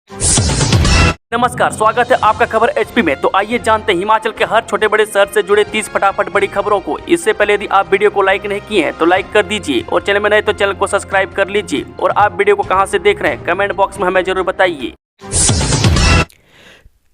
नमस्कार, स्वागत है आपका खबर एचपी में। तो आइए जानते हैं हिमाचल के हर छोटे बड़े शहर से जुड़े 30 फटाफट बड़ी खबरों को। इससे पहले यदि आप वीडियो को लाइक नहीं किए हैं तो लाइक कर दीजिए और चैनल में नए तो चैनल को सब्सक्राइब कर लीजिए। और आप वीडियो को कहां से देख रहे हैं कमेंट बॉक्स में हमें जरूर बताइए।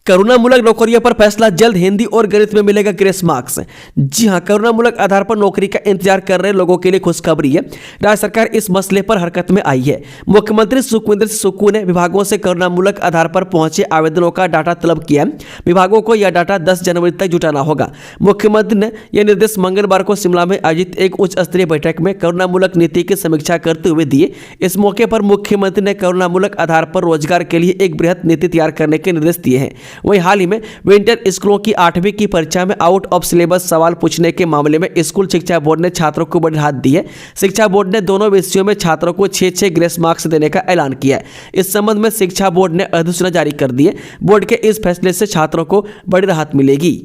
करुणामूलक नौकरियों पर फैसला जल्द, हिंदी और गणित में मिलेगा ग्रेस मार्क्स। जी हां, करुणामूलक आधार पर नौकरी का इंतजार कर रहे लोगों के लिए खुशखबरी है। राज्य सरकार इस मसले पर हरकत में आई है। मुख्यमंत्री सुखविंदर सिंह सुक्खू ने विभागों से करुणामूलक आधार पर पहुंचे आवेदनों का डाटा तलब किया है। विभागों को यह डाटा 10 जनवरी तक जुटाना होगा। मुख्यमंत्री ने यह निर्देश मंगलवार को शिमला में आयोजित एक उच्च स्तरीय बैठक में करुणामूलक नीति की समीक्षा करते हुए दिए। इस मौके पर मुख्यमंत्री ने करुणामूलक आधार पर रोजगार के लिए एक बृहद नीति तैयार करने के निर्देश दिए हैं। वहीं हाल ही में विंटर स्कूलों की 8वीं की परीक्षा में आउट ऑफ सिलेबस सवाल पूछने के मामले में स्कूल शिक्षा बोर्ड ने छात्रों को बड़ी राहत दी है। शिक्षा बोर्ड ने दोनों विषयों में छात्रों को 6-6 ग्रेस मार्क्स देने का ऐलान किया है। इस संबंध में शिक्षा बोर्ड ने अधिसूचना जारी कर दी है। बोर्ड के इस फैसले से छात्रों को बड़ी राहत मिलेगी।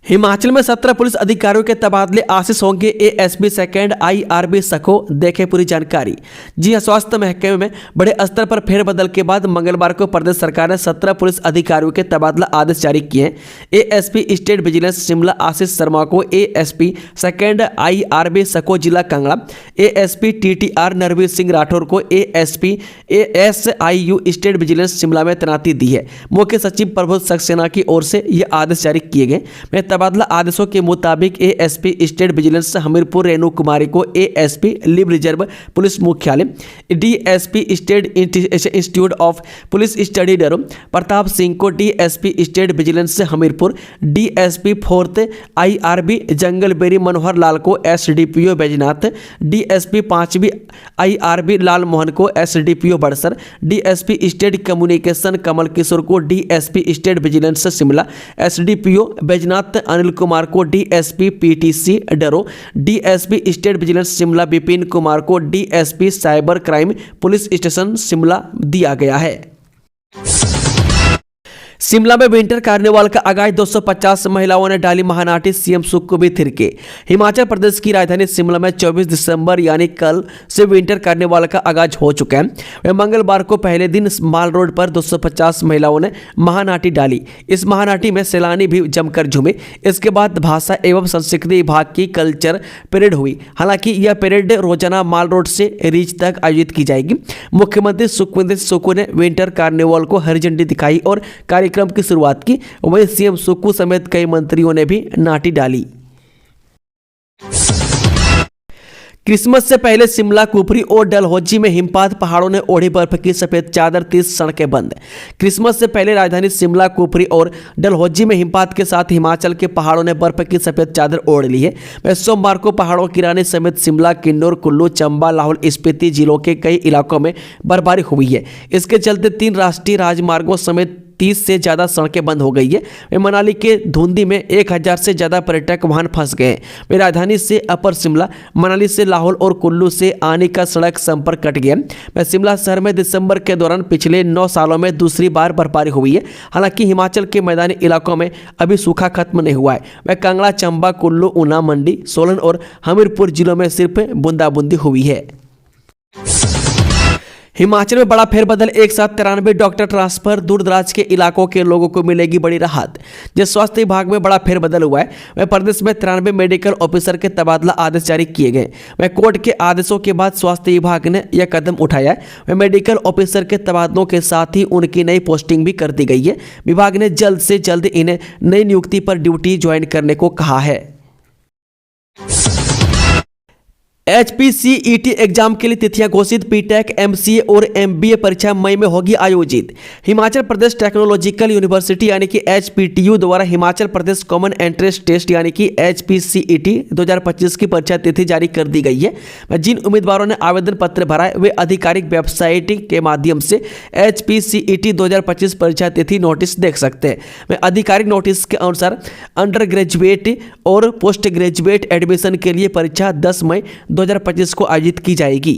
हिमाचल में 17 पुलिस अधिकारियों के तबादले आशीष होंगे एएसपी सेकंड आईआरबी सखो। देखें पूरी जानकारी। जी हां, स्वास्थ्य महकमे में बड़े स्तर पर फेरबदल के बाद मंगलवार को प्रदेश सरकार ने 17 पुलिस अधिकारियों के तबादला आदेश जारी किए हैं। ASP state vigilance Shimla Ashish Sharma को एएसपी सेकंड आईआरबी सखो जिला कांगड़ा, एएसपी टीटीआर नरवीर सिंह राठौर को एएसपी एएसआईयू स्टेट विजिलेंस शिमला में तैनाती दी है। मुख्य सचिव प्रबोध सक्सेना की ओर से यह आदेश जारी किए गए। तबादला आदेशों के मुताबिक ASP state vigilance Hamirpur Renu Kumari को एएसपी लिब रिजर्व पुलिस मुख्यालय, DSP state institute of police study Daroh Pratap Singh को DSP state vigilance Hamirpur, DSP fourth IRB Jangalberi Manohar Lal को एसडीपीओ बैजनाथ, डीएसपी 5वीं आईआरबी लाल मोहन को SDPO Barsar, DSP state communication Kamal Kishore को DSP state vigilance Shimla, SDPO Baijnath Anil Kumar को DSP PTC Daroh, DSP state vigilance Shimla Vipin Kumar को DSP cyber crime police station Shimla दिया गया है। शिमला में विंटर कार्निवाल का आगाज, 250 महिलाओं ने डाली महानाटी, सीएम सुक्खू भी थिरके। हिमाचल प्रदेश की राजधानी शिमला में 24 दिसंबर यानी कल से विंटर कार्निवाल का आगाज हो चुका है। वह मंगलवार को पहले दिन माल रोड पर 250 महिलाओं ने महानाटी डाली। इस महानाटी में सैलानी भी जमकर झूमे। इसके बाद भाषा एवं संस्कृति विभाग की कल्चर परेड हुई। हालांकि यह परेड रोजाना माल रोड से रिज तक आयोजित की जाएगी। मुख्यमंत्री सुखविंदर सिंह सुक्खू ने विंटर कार्निवाल को हरी झंडी दिखाई और कार्यक्रम की शुरुआत की। वहीं सीएम सुक्खू समेत कई मंत्रियों ने भी नाटी डाली। क्रिसमस से पहले शिमला, कुफरी और डलहौजी में हिमपात, पहाड़ों ने ओढ़ी बर्फ की सफेद चादर, 30 सड़कें बंद। क्रिसमस से पहले राजधानी शिमला, कुफरी और डलहौजी में हिमपात के साथ हिमाचल के पहाड़ों ने बर्फ की सफेद चादर ओढ़ ली है। वह सोमवार को पहाड़ों की रानी समेत शिमला, किन्नौर, कुल्लू, चंबा, लाहौल स्पीति जिलों के कई इलाकों में बर्फबारी हुई है। इसके चलते 3 राष्ट्रीय राजमार्गों समेत 30 से ज़्यादा सड़कें बंद हो गई है। मनाली के धुंधी में 1000 से ज़्यादा पर्यटक वाहन फंस गए हैं। वे राजधानी से अपर शिमला, मनाली से लाहौल और कुल्लू से आने का सड़क संपर्क कट गया। वह शिमला शहर में दिसंबर के दौरान पिछले 9 सालों में दूसरी बार बर्फबारी हुई है। हालांकि हिमाचल के मैदानी इलाकों में अभी सूखा खत्म नहीं हुआ है। वह कांगड़ा, चंबा, कुल्लू, ऊना, मंडी, सोलन और हमीरपुर जिलों में सिर्फ बूंदाबूंदी हुई है। हिमाचल में बड़ा फेरबदल, एक साथ 93 डॉक्टर ट्रांसफर, दूर दराज के इलाकों के लोगों को मिलेगी बड़ी राहत। जिस स्वास्थ्य विभाग में बड़ा फेरबदल हुआ है, वह प्रदेश में 93 मेडिकल ऑफिसर के तबादला आदेश जारी किए गए। वह कोर्ट के आदेशों के बाद स्वास्थ्य विभाग ने यह कदम उठाया है। वह मेडिकल ऑफिसर के तबादलों के साथ ही उनकी नई पोस्टिंग भी कर दी गई है। विभाग ने जल्द से जल्द इन्हें नई नियुक्ति पर ड्यूटी ज्वाइन करने को कहा है। HPCET एग्जाम के लिए तिथियां घोषित, बीटेक, एमसीए और एमबीए परीक्षा मई में होगी आयोजित। हिमाचल प्रदेश टेक्नोलॉजिकल यूनिवर्सिटी यानी कि HPTU द्वारा Himachal Pradesh common entrance test यानी कि HPCET 2025 की परीक्षा तिथि जारी कर दी गई है। जिन उम्मीदवारों ने आवेदन पत्र भरा है वे आधिकारिक वेबसाइट के माध्यम से HPCET 2025 परीक्षा तिथि नोटिस देख सकते हैं। वह आधिकारिक नोटिस के अनुसार अंडर ग्रेजुएट और पोस्ट ग्रेजुएट एडमिशन के लिए परीक्षा 10 मई 2025 को आयोजित की जाएगी।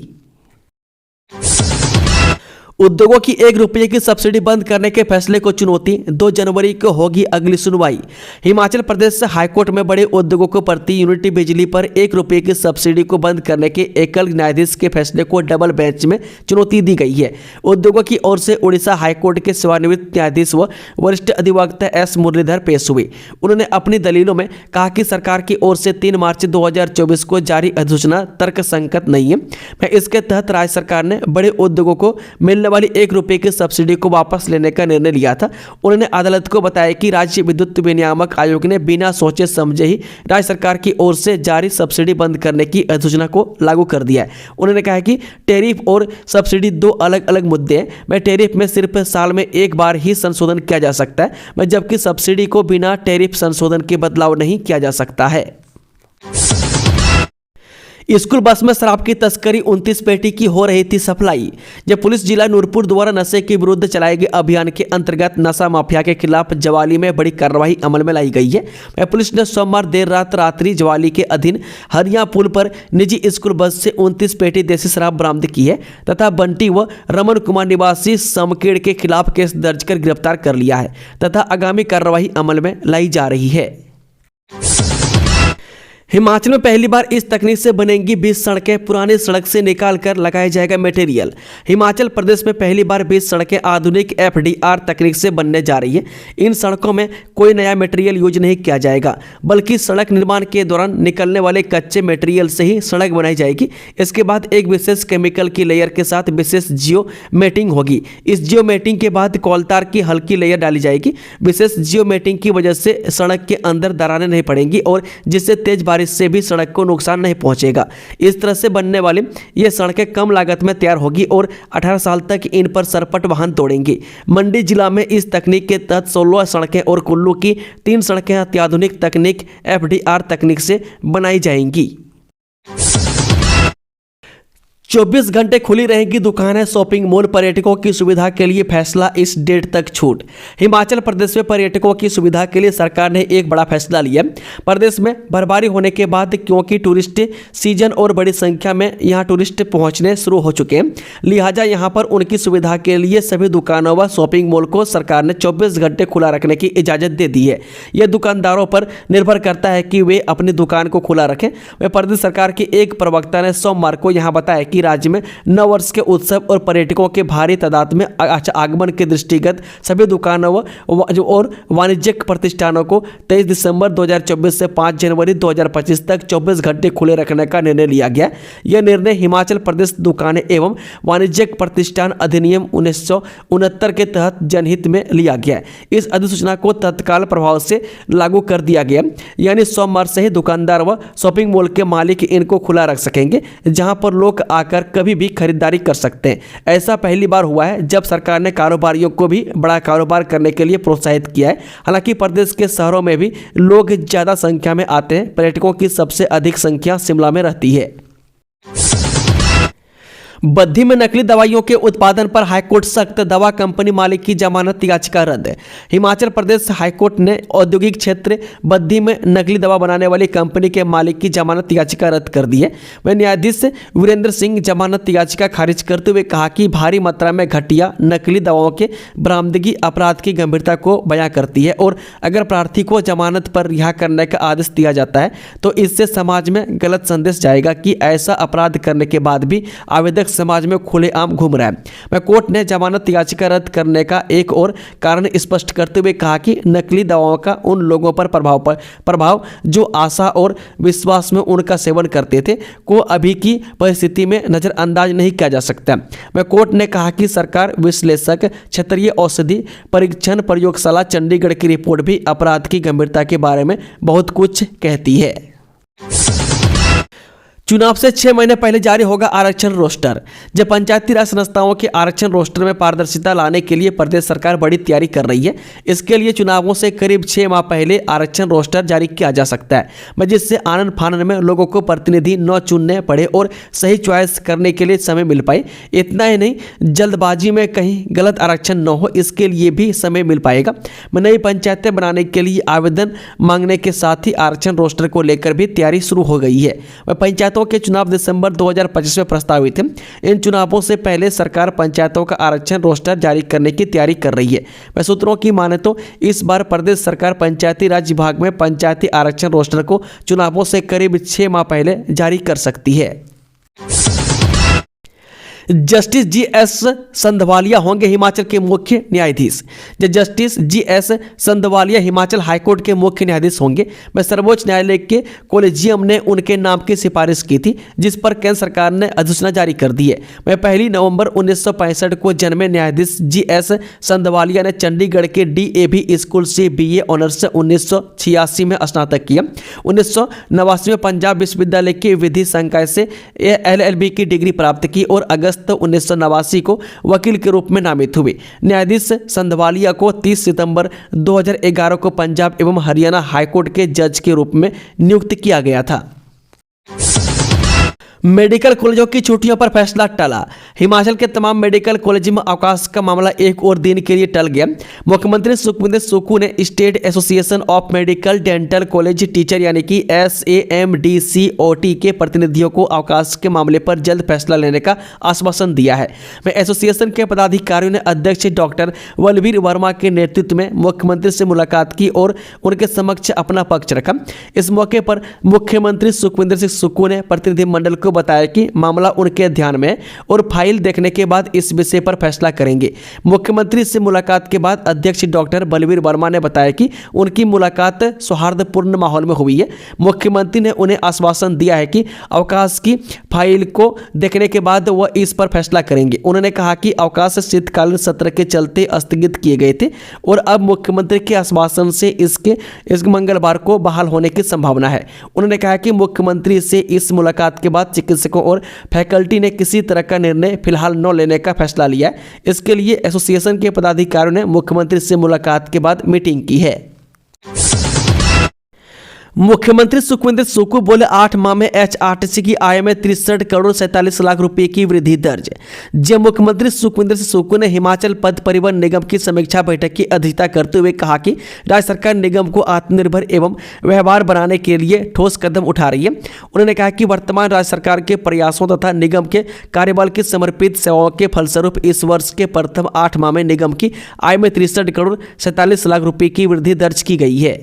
उद्योगों की 1 रुपये की सब्सिडी बंद करने के फैसले को चुनौती, 2 जनवरी को होगी अगली सुनवाई। हिमाचल प्रदेश हाईकोर्ट में बड़े उद्योगों को प्रति यूनिट बिजली पर 1 रुपये की सब्सिडी को बंद करने के एकल न्यायाधीश के फैसले को डबल बेंच में चुनौती दी गई है। उद्योगों की ओर से उड़ीसा हाईकोर्ट के सेवानिवृत्त न्यायाधीश व वरिष्ठ अधिवक्ता एस मुरलीधर पेश हुए। उन्होंने अपनी दलीलों में कहा कि सरकार की ओर से 3 मार्च 2024 को जारी अधिसूचना तर्कसंगत नहीं है। मैं इसके तहत राज्य सरकार ने बड़े उद्योगों को मिलने वाली 1 रुपये की सब्सिडी को वापस लेने का निर्णय लिया था। उन्होंने अदालत को बताया कि राज्य विद्युत विनियामक आयोग ने बिना सोचे समझे ही राज्य सरकार की ओर से जारी सब्सिडी बंद करने की अधिसूचना को लागू कर दिया है। उन्होंने कहा कि टैरिफ और सब्सिडी 2 अलग अलग मुद्दे हैं। मैं टैरिफ में सिर्फ साल में 1 बार ही संशोधन किया जा सकता है, मैं जबकि सब्सिडी को बिना टैरिफ संशोधन के बदलाव नहीं किया जा सकता है। स्कूल बस में शराब की तस्करी 29 पेटी की हो रही थी सप्लाई। जब पुलिस जिला नूरपुर द्वारा नशे के विरुद्ध चलाए गए अभियान के अंतर्गत नशा माफिया के खिलाफ जवाली में बड़ी कार्रवाई अमल में लाई गई है। पुलिस ने सोमवार देर रात रात्रि जवाली के अधीन हरिया पुल पर निजी स्कूल बस से 29 पेटी देसी शराब बरामद की है तथा बंटी व रमन कुमार निवासी समकेड़ के खिलाफ केस दर्ज कर गिरफ्तार कर लिया है तथा आगामी कार्रवाई अमल में लाई जा रही है। हिमाचल में पहली बार इस तकनीक से बनेंगी 20 सड़कें, पुरानी सड़क से निकाल कर लगाया जाएगा मटेरियल। हिमाचल प्रदेश में पहली बार 20 सड़कें आधुनिक FDR तकनीक से बनने जा रही है। इन सड़कों में कोई नया मटेरियल यूज नहीं किया जाएगा, बल्कि सड़क निर्माण के दौरान निकलने वाले कच्चे मटेरियल से ही सड़क बनाई जाएगी। इसके बाद एक विशेष केमिकल की लेयर के साथ विशेष जियो मैटिंग होगी। इस जियो मैटिंग के बाद कोलतार की हल्की लेयर डाली जाएगी। विशेष जियो मैटिंग की वजह से सड़क के अंदर दरारें नहीं पड़ेंगी और जिससे तेज बारिश से भी सड़क को नुकसान नहीं पहुंचेगा। इस तरह से बनने वाली ये सड़कें कम लागत में तैयार होगी और 18 साल तक इन पर सरपट वाहन दौड़ेंगे। मंडी जिला में इस तकनीक के तहत 16 सड़कें और कुल्लू की 3 सड़कें अत्याधुनिक तकनीक FDR तकनीक से बनाई जाएंगी। 24 घंटे खुली रहेंगी दुकानें, शॉपिंग मॉल, पर्यटकों की सुविधा के लिए फैसला, इस डेट तक छूट। हिमाचल प्रदेश में पर्यटकों की सुविधा के लिए सरकार ने एक बड़ा फैसला लिया। प्रदेश में बर्फबारी होने के बाद क्योंकि टूरिस्ट सीजन और बड़ी संख्या में यहां टूरिस्ट पहुंचने शुरू हो चुके हैं, लिहाजा यहां पर उनकी सुविधा के लिए सभी दुकानों व शॉपिंग मॉल को सरकार ने 24 घंटे खुला रखने की इजाज़त दे दी है। यह दुकानदारों पर निर्भर करता है कि वे अपनी दुकान को खुला रखें। प्रदेश सरकार के एक प्रवक्ता ने सोमवार को यहां बताया कि राज्य में नववर्ष के उत्सव और पर्यटकों के भारी तादाद में आगमन के दृष्टिगत सभी दुकानों और वाणिज्यिक प्रतिष्ठानों को 23 दिसंबर 2024 से 5 जनवरी 2025 तक 24 घंटे खुले रखने का निर्णय लिया गया। यह निर्णय हिमाचल प्रदेश दुकानें एवं वाणिज्यिक प्रतिष्ठान अधिनियम 1969 के तहत जनहित में लिया गया। इस अधिसूचना को तत्काल प्रभाव से लागू कर दिया गया, यानी सोमवार से ही दुकानदार व शॉपिंग मॉल के मालिक इनको खुला रख सकेंगे, जहां पर लोग आकर कभी भी खरीदारी कर सकते हैं। ऐसा पहली बार हुआ है जब सरकार ने कारोबारियों को भी बड़ा कारोबार करने के लिए प्रोत्साहित किया है। हालांकि प्रदेश के शहरों में भी लोग ज़्यादा संख्या में आते हैं। पर्यटकों की सबसे अधिक संख्या शिमला में रहती है। बद्दी में नकली दवाइयों के उत्पादन पर हाईकोर्ट सख्त, दवा कंपनी मालिक की जमानत याचिका रद्द। हिमाचल प्रदेश हाईकोर्ट ने औद्योगिक क्षेत्र बद्दी में नकली दवा बनाने वाली कंपनी के मालिक की जमानत याचिका रद्द कर दी है। वह न्यायाधीश वीरेंद्र सिंह जमानत याचिका खारिज करते हुए कहा कि भारी मात्रा में घटिया नकली दवाओं के बरामदगी अपराध की गंभीरता को बयां करती है और अगर प्रार्थी को जमानत पर रिहा करने का आदेश दिया जाता है तो इससे समाज में गलत संदेश जाएगा कि ऐसा अपराध करने के बाद भी आवेदक समाज में खुलेआम घूम रहा है। कोर्ट ने जमानत याचिका रद्द करने का एक और कारण स्पष्ट करते हुए कहा कि नकली दवाओं का उन लोगों पर प्रभाव जो आशा और विश्वास में उनका सेवन करते थे को अभी की परिस्थिति में नजरअंदाज नहीं किया जा सकता। कोर्ट ने कहा कि सरकार विश्लेषक क्षेत्रीय औषधि परीक्षण प्रयोगशाला चंडीगढ़ की रिपोर्ट भी अपराध की गंभीरता के बारे में बहुत कुछ कहती है। चुनाव से 6 महीने पहले जारी होगा आरक्षण रोस्टर। जब पंचायती राज संस्थाओं के आरक्षण रोस्टर में पारदर्शिता लाने के लिए प्रदेश सरकार बड़ी तैयारी कर रही है। इसके लिए चुनावों से करीब 6 माह पहले आरक्षण रोस्टर जारी किया जा सकता है, जिससे आनन फानन में लोगों को प्रतिनिधि न चुनने पड़े और सही चॉइस करने के लिए समय मिल पाए। इतना ही नहीं, जल्दबाजी में कहीं गलत आरक्षण न हो, इसके लिए भी समय मिल पाएगा। नई पंचायतें बनाने के लिए आवेदन मांगने के साथ ही आरक्षण रोस्टर को लेकर भी तैयारी शुरू हो गई है। पंचायत पंचायतों के चुनाव दिसंबर 2025 में प्रस्तावित है। इन चुनावों से पहले सरकार पंचायतों का आरक्षण रोस्टर जारी करने की तैयारी कर रही है। वह सूत्रों की माने तो इस बार प्रदेश सरकार पंचायती राज विभाग में पंचायती आरक्षण रोस्टर को चुनावों से करीब 6 माह पहले जारी कर सकती है। जस्टिस जीएस संधवालिया होंगे हिमाचल के मुख्य न्यायाधीश। Justice GS Sandhawalia Himachal high court के मुख्य न्यायाधीश होंगे। वह सर्वोच्च न्यायालय के कॉलेजियम ने उनके नाम की सिफारिश की थी, जिस पर केंद्र सरकार ने अधिसूचना जारी कर दी है। वह 1 नवंबर 1965 को जन्मे न्यायाधीश जीएस संधवालिया ने चंडीगढ़ के डीएवी स्कूल से बीए ऑनर्स 1986 में स्नातक किया। 1989 में पंजाब विश्वविद्यालय के विधि संकाय से एलएलबी की डिग्री प्राप्त की और अगस्त 1989 को वकील के रूप में नामित हुए। न्यायाधीश संधवालिया को 30 सितंबर 2011 को पंजाब एवं हरियाणा हाईकोर्ट के जज के रूप में नियुक्त किया गया था। मेडिकल कॉलेजों की छुट्टियों पर फैसला टला। हिमाचल के तमाम मेडिकल कॉलेज में अवकाश का मामला एक और दिन के लिए टल गया। मुख्यमंत्री सुखविंदर सुक्खू ने state association of medical dental college teacher यानी कि SAMDCOT के प्रतिनिधियों को अवकाश के मामले पर जल्द फैसला लेने का आश्वासन दिया है। वह एसोसिएशन के पदाधिकारियों ने अध्यक्ष डॉक्टर बलवीर वर्मा के नेतृत्व में मुख्यमंत्री से मुलाकात की और उनके समक्ष अपना पक्ष रखा। इस मौके पर मुख्यमंत्री सुखविंदर सिंह सुक्खू ने प्रतिनिधिमंडल को बताया कि मामला उनके ध्यान में और फाइल देखने के बाद इस विषय पर फैसला करेंगे। मुख्यमंत्री से मुलाकात के बाद अध्यक्ष डॉक्टर बलवीर वर्मा ने बताया कि उनकी मुलाकात सौहार्दपूर्ण माहौल में हुई है। मुख्यमंत्री ने उन्हें आश्वासन दिया है कि अवकाश की फाइल को देखने के बाद वह इस पर फैसला करेंगे। उन्होंने कहा कि अवकाश शीतकालीन सत्र के चलते स्थगित किए गए थे और अब मुख्यमंत्री के आश्वासन से इसके मंगलवार को बहाल होने की संभावना है। उन्होंने कहा कि मुख्यमंत्री से इस मुलाकात के बाद चिकित्सकों और फैकल्टी ने किसी तरह का निर्णय फिलहाल न लेने का फैसला लिया है। इसके लिए एसोसिएशन के पदाधिकारियों ने मुख्यमंत्री से मुलाकात के बाद मीटिंग की है। मुख्यमंत्री सुखविंदर सुक्खू बोले 8 माह में HRTC की आय में 63 करोड़ 47 लाख रुपए की वृद्धि दर्ज। जब मुख्यमंत्री सुखविंदर सुक्खू ने हिमाचल पथ परिवहन निगम की समीक्षा बैठक की अध्यक्षता करते हुए कहा कि राज्य सरकार निगम को आत्मनिर्भर एवं व्यवहार बनाने के लिए ठोस कदम उठा रही है। उन्होंने कहा कि वर्तमान राज्य सरकार के प्रयासों तथा निगम के कार्यबल की समर्पित सेवाओं के फलस्वरूप इस वर्ष के प्रथम 8 माह में निगम की आय में 63 करोड़ 47 लाख रुपए की वृद्धि दर्ज की गई है।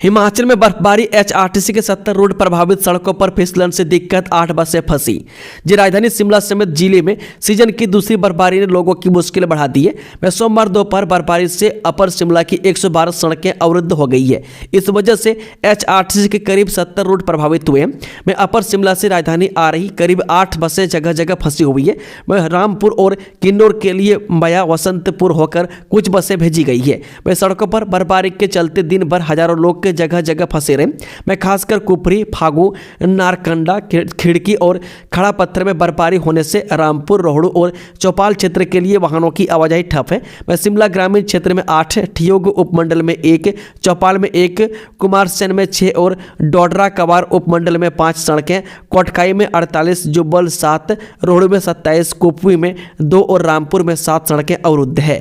हिमाचल में बर्फबारी, HRTC के 70 रोड प्रभावित सड़कों पर फिसलन से दिक्कत, 8 बसें फंसी। जी राजधानी शिमला समेत जिले में सीजन की दूसरी बर्फबारी ने लोगों की मुश्किल बढ़ा दी है। वह सोमवार दोपहर बर्फबारी से अपर शिमला की 112 सड़कें अवरुद्ध हो गई है। इस वजह से HRTC के करीब 70 रोड प्रभावित हुए हैं। वह अपर शिमला से राजधानी आ रही करीब 8 बसें जगह जगह फंसी हुई है। वह रामपुर और किन्नौर के लिए वाया वसंतपुर होकर कुछ बसें भेजी गई है। वह सड़कों पर बर्फबारी के चलते दिन भर हजारों लोग के जगह जगह फंसे रहे। मैं खासकर कुफरी, फागू, नारकंडा, खिड़की और खड़ा पत्थर में बर्फबारी होने से रामपुर, रोहड़ू और चौपाल क्षेत्र के लिए वाहनों की आवाजाही ठप है। मैं शिमला ग्रामीण क्षेत्र में 8, ठियोग उपमंडल में 1, चौपाल में 1, कुमारसैन में 6 और डोडरा कवार उपमंडल में 5 सड़कें, कोटखाई में 48, जुब्बल 7, रोहड़ू में 27, कुफरी में 2 और रामपुर में 7 सड़कें अवरुद्ध है।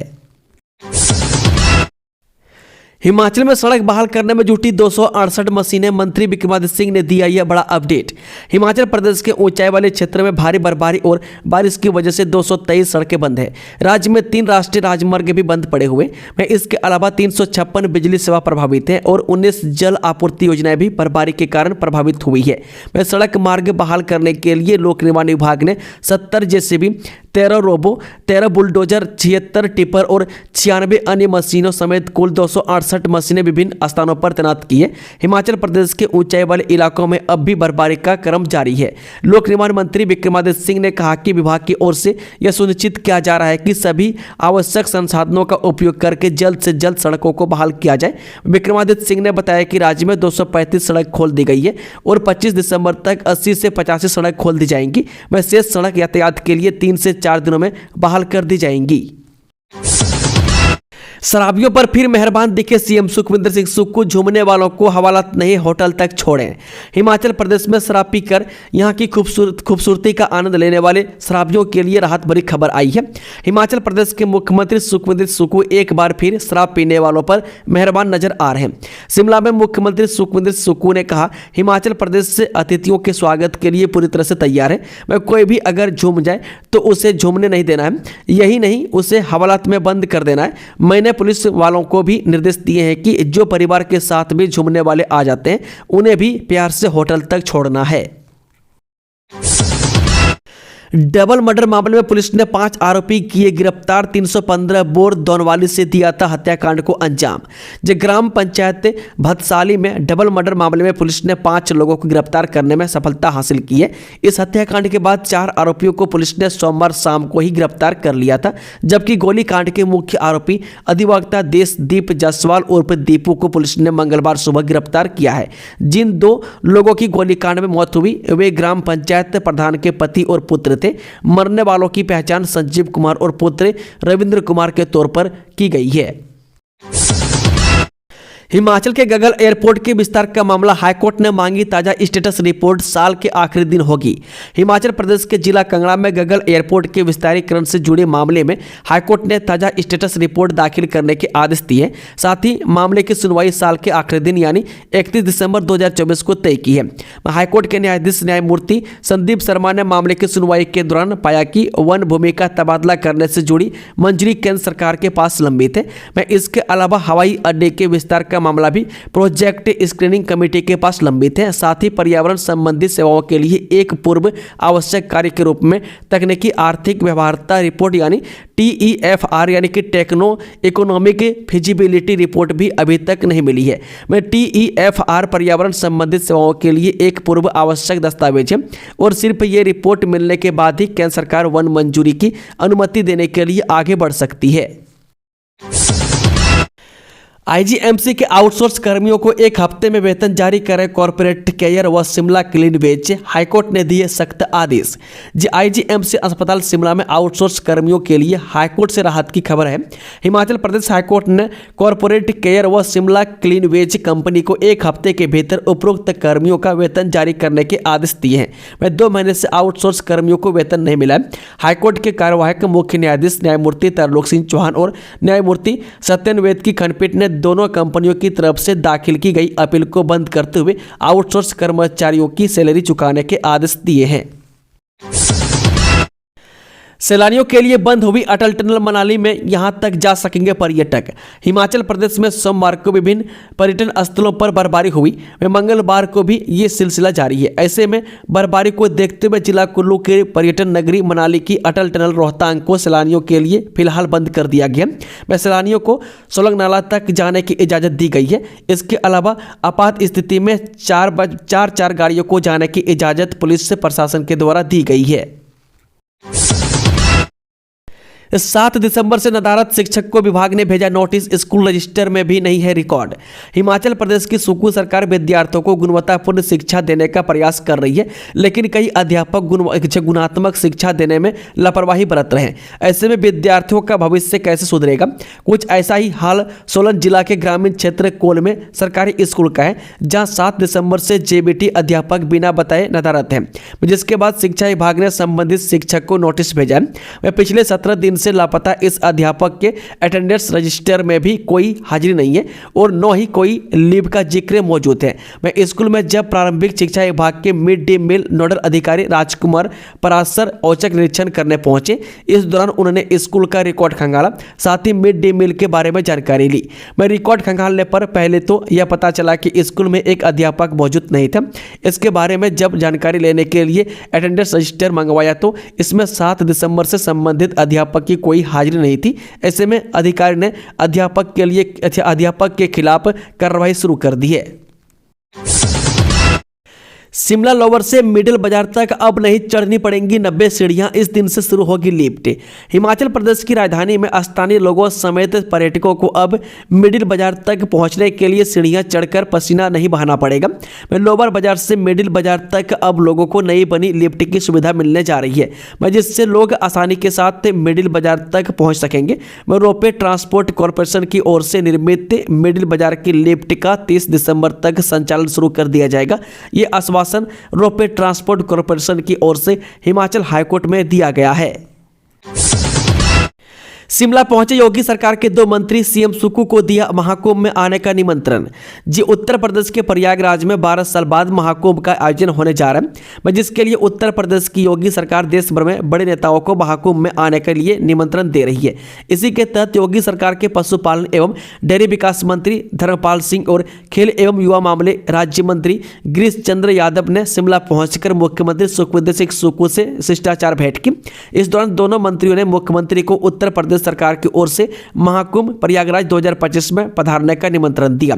हिमाचल में सड़क बहाल करने में जुटी 268 मशीनें, मंत्री विक्रमादित्य सिंह ने दिया यह बड़ा अपडेट। हिमाचल प्रदेश के ऊंचाई वाले क्षेत्र में भारी बर्फबारी और बारिश की वजह से 223 सड़कें बंद हैं। राज्य में 3 राष्ट्रीय राजमार्ग भी बंद पड़े हुए हैं। इसके अलावा 356 बिजली सेवा प्रभावित है और 19 जल आपूर्ति योजनाएं भी बर्फबारी के कारण प्रभावित हुई है। वह सड़क मार्ग बहाल करने के लिए लोक निर्माण विभाग ने 70 JCB, 13 रोबो, 13 बुलडोजर, 76 टिपर और 96 अन्य मशीनों समेत कुल 268 मशीनें विभिन्न स्थानों पर तैनात की है। हिमाचल प्रदेश के ऊंचाई वाले इलाकों में अब भी बर्फबारी का क्रम जारी है। लोक निर्माण मंत्री विक्रमादित्य सिंह ने कहा कि विभाग की ओर से यह सुनिश्चित किया जा रहा है कि सभी आवश्यक संसाधनों का उपयोग करके जल्द से जल्द सड़कों को बहाल किया जाए। विक्रमादित्य सिंह ने बताया कि राज्य में 235 सड़क खोल दी गई है और 25 दिसंबर तक 80 से 85 सड़क खोल दी जाएंगी। वह शेष सड़क यातायात के लिए 3 से 4 दिनों में बहाल कर दी जाएंगी। शराबियों पर फिर मेहरबान दिखे सीएम सुखविंदर सिंह सुक्खू, झूमने वालों को हवालात नहीं होटल तक छोड़ें। हिमाचल प्रदेश में शराब पीकर यहां की खूबसूरती का आनंद लेने वाले शराबियों के लिए राहत भरी खबर आई है। हिमाचल प्रदेश के मुख्यमंत्री सुखविंदर सुक्खू एक बार फिर शराब पीने वालों पर मेहरबान नजर आ रहे हैं। शिमला में मुख्यमंत्री सुखविंदर सुक्खू ने कहा, हिमाचल प्रदेश से अतिथियों के स्वागत के लिए पूरी तरह से तैयार है। मैं कोई भी अगर झूम जाए तो उसे झूमने नहीं देना है, यही नहीं उसे हवालात में बंद कर देना है। मैंने पुलिस वालों को भी निर्देश दिए हैं कि जो परिवार के साथ भी झूमने वाले आ जाते हैं उन्हें भी प्यार से होटल तक छोड़ना है। डबल मर्डर मामले में पुलिस ने 5 आरोपी किए गिरफ्तार। 315 बोर दोनवाली से दिया था हत्याकांड को अंजाम। ग्राम पंचायत भतसाली में डबल मर्डर मामले में पुलिस ने 5 लोगों को गिरफ्तार करने में सफलता हासिल की है। इस हत्याकांड के बाद 4 आरोपियों को पुलिस ने सोमवार शाम को ही गिरफ्तार कर लिया था, जबकि गोलीकांड के मुख्य आरोपी अधिवक्ता देशदीप जायसवाल उर्फ दीपू को पुलिस ने मंगलवार सुबह गिरफ्तार किया है। जिन 2 लोगों की गोलीकांड में मौत हुई वे ग्राम पंचायत प्रधान के पति और पुत्र थे। मरने वालों की पहचान संजीव कुमार और पुत्र रविंद्र कुमार के तौर पर की गई है। हिमाचल के गगल एयरपोर्ट के विस्तार का मामला हाईकोर्ट ने मांगी ताजा स्टेटस रिपोर्ट, साल के आखिरी दिन होगी। हिमाचल प्रदेश के जिला कांगड़ा में गगल एयरपोर्ट के विस्तारीकरण से जुड़े मामले में हाईकोर्ट ने ताजा स्टेटस रिपोर्ट दाखिल करने के आदेश दिए। साथ ही मामले की सुनवाई साल के आखिरी दिन यानी 31 दिसंबर 2024 को तय की है। हाईकोर्ट के न्यायाधीश न्यायमूर्ति संदीप शर्मा ने मामले की सुनवाई के दौरान पाया कि वन भूमि का तबादला करने से जुड़ी मंजूरी केंद्र सरकार के पास लंबित है। इसके अलावा हवाई अड्डे के विस्तार का मामला भी प्रोजेक्ट स्क्रीनिंग कमेटी के पास लंबित है। साथ ही पर्यावरण संबंधी सेवाओं के लिए एक पूर्व आवश्यक कार्य के रूप में तकनीकी आर्थिक व्यवहार्यता रिपोर्ट यानी TEFR यानी कि टेक्नो इकोनॉमिक फिजिबिलिटी रिपोर्ट भी अभी तक नहीं मिली है। TEFR पर्यावरण संबंधित सेवाओं के लिए एक पूर्व आवश्यक दस्तावेज है और सिर्फ ये रिपोर्ट मिलने के बाद ही केंद्र सरकार वन मंजूरी की अनुमति देने के लिए आगे बढ़ सकती है। IGMC के आउटसोर्स कर्मियों को 1 हफ्ते में वेतन जारी करे कॉर्पोरेट केयर व शिमला क्लीन वेज, हाईकोर्ट ने दिए सख्त आदेश। IGMC अस्पताल शिमला में आउटसोर्स कर्मियों के लिए हाईकोर्ट से राहत की खबर है। हिमाचल प्रदेश हाईकोर्ट ने कॉर्पोरेट केयर व शिमला क्लीन वेज कंपनी को 1 हफ्ते के भीतर उपरोक्त कर्मियों का वेतन जारी करने के आदेश दिए हैं। वह 2 महीने से आउटसोर्स कर्मियों को वेतन नहीं मिला है। हाईकोर्ट के कार्यवाहक मुख्य न्यायाधीश न्यायमूर्ति तरलोक सिंह चौहान और न्यायमूर्ति सत्यन वेद की खंडपीठ ने दोनों कंपनियों की तरफ से दाखिल की गई अपील को बंद करते हुए आउटसोर्स कर्मचारियों की सैलरी चुकाने के आदेश दिए हैं। सैलानियों के लिए बंद हुई अटल टनल, मनाली में यहां तक जा सकेंगे पर्यटक। हिमाचल प्रदेश में सोमवार को विभिन्न पर्यटन स्थलों पर बर्फबारी हुई। मंगलवार को भी ये सिलसिला जारी है। ऐसे में बर्फबारी को देखते हुए जिला कुल्लू के पर्यटन नगरी मनाली की अटल टनल रोहतांग को सैलानियों के लिए फिलहाल बंद कर दिया गया। सैलानियों को सोलंग नाला तक जाने की इजाजत दी गई है। इसके अलावा आपात स्थिति में 4 गाड़ियों को जाने की इजाजत पुलिस प्रशासन के द्वारा दी गई है। 7 दिसंबर से नदारद शिक्षक को विभाग ने भेजा नोटिस, स्कूल रजिस्टर में भी नहीं है रिकॉर्ड। हिमाचल प्रदेश की सुक्खू सरकार विद्यार्थियों को गुणवत्तापूर्ण शिक्षा देने का प्रयास कर रही है, लेकिन कई अध्यापक गुणात्मक शिक्षा देने में लापरवाही बरत रहे हैं। ऐसे में विद्यार्थियों का भविष्य कैसे सुधरेगा? कुछ ऐसा ही हाल सोलन जिला के ग्रामीण क्षेत्र कोल में सरकारी स्कूल का है, जहाँ 7 दिसंबर से JBT अध्यापक बिना बताए नदारद हैं, जिसके बाद शिक्षा विभाग ने संबंधित शिक्षक को नोटिस भेजा है। वह पिछले 17 दिन से लापता इस अध्यापक के अटेंडेंस रजिस्टर में भी कोई हाजिरी नहीं है और न ही कोई लीव का जिक्र मौजूद है। मैं स्कूल में जब प्रारंभिक शिक्षा विभाग के मिड डे मील नोडल अधिकारी राजकुमार पराशर औचक निरीक्षण करने पहुंचे। इस दौरान उन्होंने स्कूल का रिकॉर्ड खंगाला, साथ ही मिड डे मील के बारे में जानकारी ली। मैं रिकॉर्ड खंगालने पर पहले तो यह पता चला कि स्कूल में एक अध्यापक मौजूद नहीं था। इसके बारे में जब जानकारी लेने के लिए अटेंडेंस रजिस्टर मंगवाया तो इसमें 7 दिसंबर से संबंधित अध्यापक की कोई हाजिरी नहीं थी। ऐसे में अधिकारी ने अध्यापक के खिलाफ कार्रवाई शुरू कर दी है। शिमला लोवर से मिडिल बाजार तक अब नहीं चढ़नी पड़ेंगी 90 सीढ़ियां, इस दिन से शुरू होगी लिफ्ट। हिमाचल प्रदेश की राजधानी में स्थानीय लोगों समेत पर्यटकों को अब मिडिल बाजार तक पहुंचने के लिए सीढ़ियां चढ़कर पसीना नहीं बहाना पड़ेगा। लोवर बाजार से मिडिल बाजार तक अब लोगों को नई बनी लिफ्ट की सुविधा मिलने जा रही है, जिससे लोग आसानी के साथ मिडिल बाजार तक पहुँच सकेंगे। रोपे ट्रांसपोर्ट कॉरपोरेशन की ओर से निर्मित मिडिल बाजार की लिफ्ट का 30 दिसंबर तक संचालन शुरू कर दिया जाएगा। ये आश्वासन रोपे ट्रांसपोर्ट कॉरपोरेशन की ओर से हिमाचल हाईकोर्ट में दिया गया है। शिमला पहुंचे योगी सरकार के 2 मंत्री, सीएम सुक्खू को दिया महाकुंभ में आने का निमंत्रण। जी उत्तर प्रदेश के प्रयागराज में 12 साल बाद महाकुंभ का आयोजन होने जा रहा है, जिसके लिए उत्तर प्रदेश की योगी सरकार देश भर में बड़े नेताओं को महाकुंभ में आने के लिए निमंत्रण दे रही है। इसी के तहत योगी सरकार के पशुपालन एवं डेयरी विकास मंत्री धर्मपाल सिंह और खेल एवं युवा मामले राज्य मंत्री गिरीश चंद्र यादव ने शिमला पहुंचकर मुख्यमंत्री सुखविंदर सिंह सुक्खू से शिष्टाचार भेंट की। इस दौरान दोनों मंत्रियों ने मुख्यमंत्री को उत्तर प्रदेश सरकार की ओर से महाकुंभ प्रयागराज 2025 में पधारने का निमंत्रण दिया।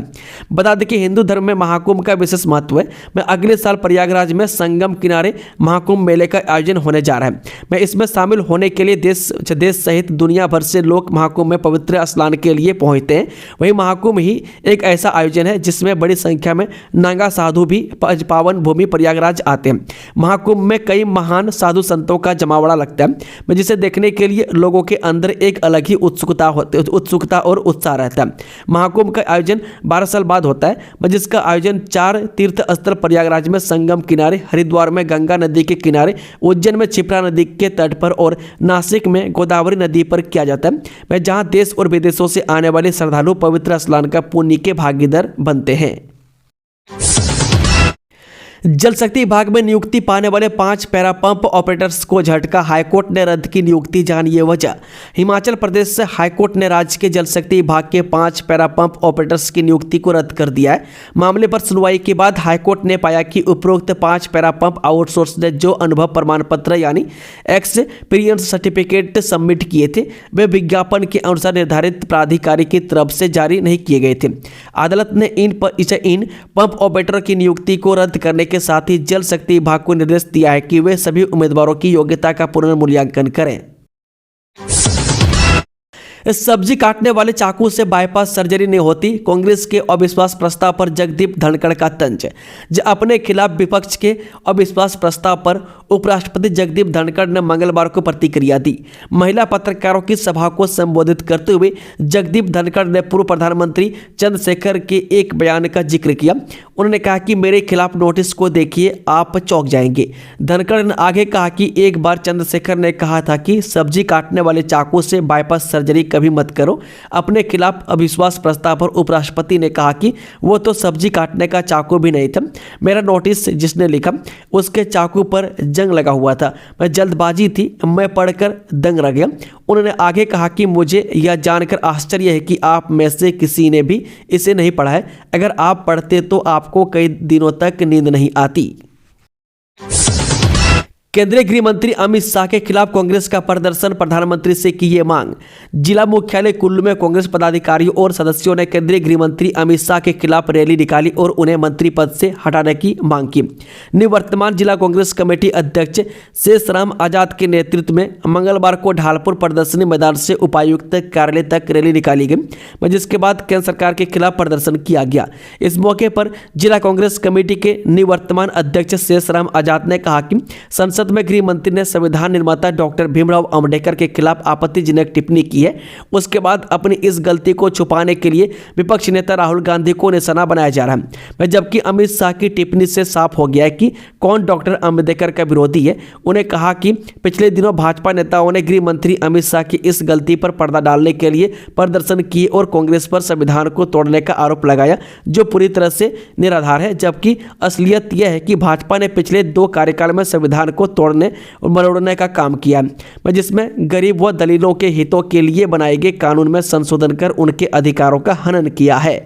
बता दें कि हिंदू धर्म में महाकुंभ का विशेष महत्व है। मैं अगले साल प्रयागराज में संगम किनारे महाकुंभ मेले का आयोजन होने जा रहा है। इसमें शामिल होने के लिए देश सहित दुनिया भर से लोग महाकुंभ में पवित्र स्नान के लिए पहुंचते हैं। वहीं महाकुंभ ही एक ऐसा आयोजन है जिसमें बड़ी संख्या में नागा साधु भी पावन भूमि प्रयागराज आते हैं। महाकुंभ में कई महान साधु संतों का जमावड़ा लगता है, जिसे देखने के लिए लोगों के अंदर एक अलग ही उत्सुकता और उत्साह रहता है। महाकुंभ का आयोजन 12 साल बाद होता है, जिसका आयोजन 4 तीर्थ स्थल प्रयागराज में संगम किनारे, हरिद्वार में गंगा नदी के किनारे, उज्जैन में क्षिप्रा नदी के तट पर और नासिक में गोदावरी नदी पर किया जाता है, जहां देश और विदेशों से आने वाले श्रद्धालु पवित्र स्नान का पुण्य के भागीदार बनते हैं। जल शक्ति विभाग में नियुक्ति पाने वाले 5 पैरा पंप ऑपरेटर्स को झटका, हाईकोर्ट ने रद्द की नियुक्ति, जानिए वजह। हिमाचल प्रदेश से हाईकोर्ट ने राज्य के जल शक्ति विभाग के 5 पैरा पंप ऑपरेटर्स की नियुक्ति को रद्द कर दिया है। मामले पर सुनवाई के बाद हाईकोर्ट ने पाया कि उपरोक्त 5 पैरा पंप आउटसोर्स ने जो अनुभव प्रमाण पत्र यानी एक्सपीरियंस सर्टिफिकेट सबमिट किए थे, वे विज्ञापन के अनुसार निर्धारित प्राधिकारी की तरफ से जारी नहीं किए गए थे। अदालत ने इन पंप ऑपरेटर की नियुक्ति को रद्द करने के साथ ही जल शक्ति विभाग को निर्देश दिया है कि वे सभी उम्मीदवारों की योग्यता का पुनर्मूल्यांकन करें। सब्जी काटने वाले चाकू से बाईपास सर्जरी नहीं होती, कांग्रेस के अविश्वास प्रस्ताव पर जगदीप धनखड़ का तंज। अपने खिलाफ विपक्ष के अविश्वास प्रस्ताव पर उपराष्ट्रपति जगदीप धनखड़ ने मंगलवार को प्रतिक्रिया दी। महिला पत्रकारों की सभा को संबोधित करते हुए जगदीप धनखड़ ने पूर्व प्रधानमंत्री चंद्रशेखर के एक बयान का जिक्र किया। उन्होंने कहा कि मेरे खिलाफ नोटिस को देखिए, आप चौंक जाएंगे। धनखड़ ने आगे कहा कि एक बार चंद्रशेखर ने कहा था कि सब्जी काटने वाले चाकू से बाईपास सर्जरी कभी मत करो। अपने खिलाफ अविश्वास प्रस्ताव पर उपराष्ट्रपति ने कहा कि वो तो सब्जी काटने का चाकू भी नहीं था। मेरा नोटिस जिसने लिखा उसके चाकू पर जंग लगा हुआ था, मैं जल्दबाजी थी, मैं पढ़कर दंग रह गया। उन्होंने आगे कहा कि मुझे यह जानकर आश्चर्य है कि आप में से किसी ने भी इसे नहीं पढ़ा है। अगर आप पढ़ते तो आपको कई दिनों तक नींद नहीं आती। केंद्रीय गृह मंत्री अमित शाह के खिलाफ कांग्रेस का प्रदर्शन, प्रधानमंत्री से की ये मांग। जिला मुख्यालय कुल्लू में कांग्रेस पदाधिकारियों और सदस्यों ने केंद्रीय गृह मंत्री अमित शाह के खिलाफ रैली निकाली और उन्हें मंत्री पद से हटाने की मांग की। निवर्तमान जिला कांग्रेस कमेटी अध्यक्ष शेषराम आजाद के नेतृत्व में मंगलवार को ढालपुर प्रदर्शनी मैदान से उपायुक्त कार्यालय तक रैली निकाली गई, जिसके बाद केंद्र सरकार के खिलाफ प्रदर्शन किया गया। इस मौके पर जिला कांग्रेस कमेटी के निवर्तमान अध्यक्ष शेषराम आजाद ने कहा कि संसद में गृह मंत्री ने संविधान निर्माता डॉक्टर भीमराव अंबेडकर के खिलाफ आपत्तिजनक टिप्पणी की है। उसके बाद अपनी इस गलती को छुपाने के लिए विपक्षी नेता राहुल गांधी को निशाना बनाया जा रहा है, जबकि अमित शाह की टिप्पणी से साफ हो गया है कि कौन डॉक्टर अंबेडकर का विरोधी है। उन्हें कहा कि पिछले दिनों भाजपा नेताओं ने गृह मंत्री अमित शाह की इस गलती पर पर्दा डालने के लिए प्रदर्शन किए और कांग्रेस पर संविधान को तोड़ने का आरोप लगाया, जो पूरी तरह से निराधार है। जबकि असलियत यह है कि भाजपा ने पिछले 2 कार्यकाल में संविधान को तोड़ने और मरोड़ने का काम किया, जिसमें गरीब व दलितों के हितों के लिए बनाए गए कानून में संशोधन कर उनके अधिकारों का हनन किया है।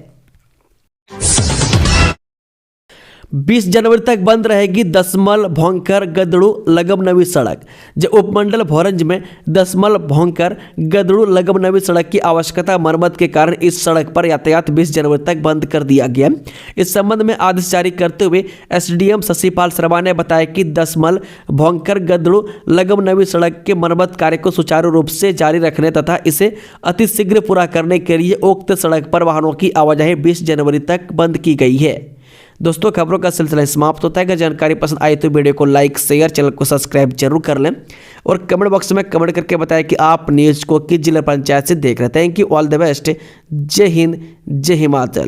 20 जनवरी तक बंद रहेगी दसमल भोंकर गदड़ू लगम नवी सड़क। जो उपमंडल भोरंज में दसमल भोंकर गदड़ू लगम नवी सड़क की आवश्यकता मरम्मत के कारण इस सड़क पर यातायात 20 जनवरी तक बंद कर दिया गया। इस संबंध में आदेश जारी करते हुए एसडीएम शशिपाल शर्मा ने बताया कि दसमल भोंकर गदड़ू लगम नवी सड़क के मरम्मत कार्य को सुचारू रूप से जारी रखने तथा इसे अतिशीघ्र पूरा करने के लिए उक्त सड़क पर वाहनों की आवाजाही 20 जनवरी तक बंद की गई है। दोस्तों, खबरों का सिलसिला समाप्त होता है। अगर जानकारी पसंद आई तो वीडियो को लाइक शेयर चैनल को सब्सक्राइब जरूर कर लें और कमेंट बॉक्स में कमेंट करके बताएं कि आप न्यूज़ को किस जिला पंचायत से देख रहे हैं। Thank you, all the best. जय हिंद, जय हिमाचल।